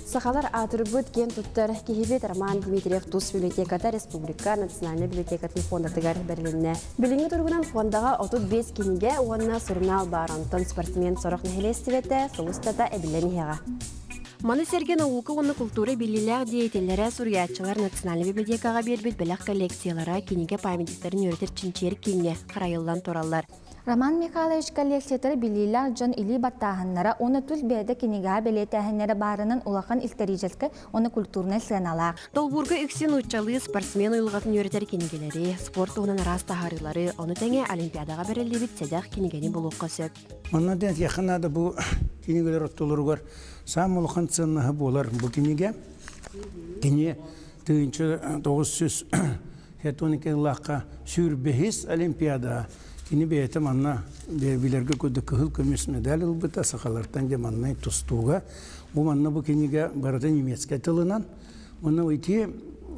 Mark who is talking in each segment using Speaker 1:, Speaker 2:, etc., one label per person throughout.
Speaker 1: Сахалар атырбыт кен туттар кихибет Роман Дмитриев Тус библиотеката Республика Национальный библиотекатын фондатыгар берилинне. Билинги тургунан фондага 35 киниге уанна сурнал барантын спортсмен сорок нехелестивете соустата эбиленихега. Маны серген ауқы оны культура билилер деятелері сурьятчылар Национальный библиотекаға бербет білек коллекциялара кенеге памятниктерін өретер чинчер кенге қарайылдан торалар.
Speaker 2: Роман Михайлович коллекциятары билилер жон или баттаханнара, оны түл бәді кенеге белетәхінері барының улақан илтерижеткі оны культурны сыналақ.
Speaker 1: Долбурга үксен ұтчалы спортсмен ұйлғатын өретер кенегелері, спорт оғынан рас тахарылары, оны тәңе олимпиадаға берілі бит седақ кенегені болуққа сөп.
Speaker 3: Онна ден яқынады бұл кенегелер оттолырғар сам ұлған цынығы болар бұл кенеге. Кене түйінші 912 лаққа сүрбехіз олимпиада. Кені бәйті манна білерге көді күхіл көмес медаль ұлбыта сақалартан де маннай тұстуға. Бұл манна бұл кенеге барады немецке тылынан. Оны өйте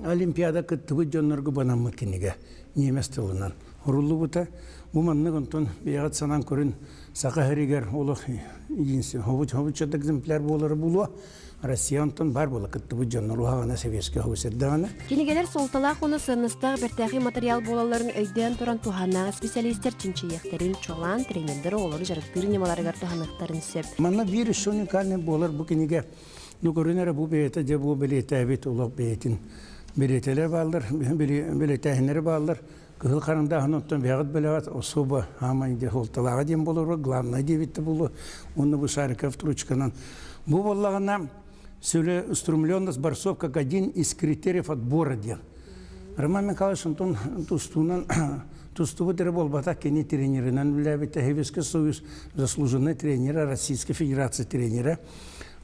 Speaker 3: олимпиада күттігі жонларға банамы кенеге немес тылынан. Ұрылы бұта. Бұл манны күнтін бейғат санан көрін сақа әрегер олық едінсі. Ховычат экземпляр болары бұлуа. Россия онтон бар бола күттігі жонлар ұғағана сәвеске ховысердағана.
Speaker 1: Кенегелер солталақ оны сырныстағы біртәғи материал болаларын өйден тұран туғаннаға специалистер чинчиектерін чолан тренерлері олары жарықтыр немаларығар туғанықтарын сөп.
Speaker 3: Манна вирус уникальный болар бұл кенеге. Нүкөрінері бұл бейті де бұл білеті әбет олық бейтін. Білетелер балдар, білетәхінері балдар. Кығыл қарындағын оттан бәғыт білеғат особа амайде солталаға дем болар, главный девитті болу. Оны бұл Шариков Тручканан. Бұл болағына сөйле устремленность борцов как один из критериев отбора дел. Роман Михайлович Антон Тустувы теребол бата кені тренерінен біләбетті Хевескі союз заслуженный тренера, Российской Федерации тренера.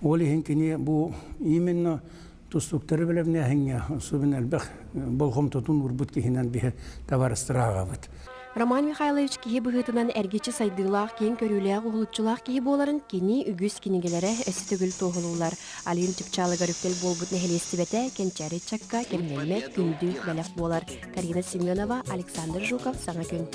Speaker 3: Олеген кені бұл именно Тустуктары біләбіне әңге, особенно әлбәқ болғым тұтын ұрбыт кехінен бігі товарыстыраға бұд.
Speaker 1: Роман Михайлович кеге бұғытынан әргечі сайдығылақ кен көріліғ ұғылытчылақ кеге боларын кені үгіз кенегелері әсі түгіл тоғылулар. Алин түпчалыға рүктел болбыт нәхелесті бәті кенчәрі чакка кемнелмет күнді бәләқ болар. Карина Семенова, Александр Жуков, Саңа күн.